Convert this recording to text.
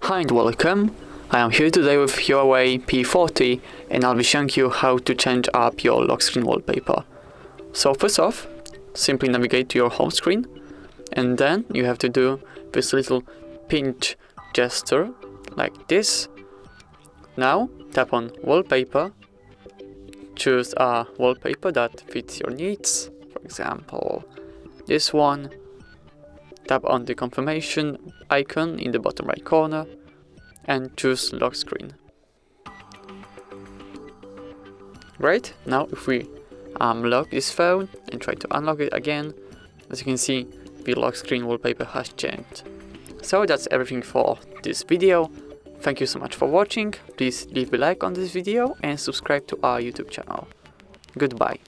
Hi and welcome. I am here today with HUAWEI P40 and I'll be showing you how to change up your lock screen wallpaper. So first off, simply navigate to your home screen and then you have to do this little pinch gesture like this. Now tap on Wallpaper, choose a wallpaper that fits your needs, for example this one. Tap on the confirmation icon in the bottom right corner and choose lock screen. Great, now if we unlock this phone and try to unlock it again, as you can see, the lock screen wallpaper has changed. So that's everything for this video. Thank you so much for watching. Please leave a like on this video and subscribe to our YouTube channel. Goodbye.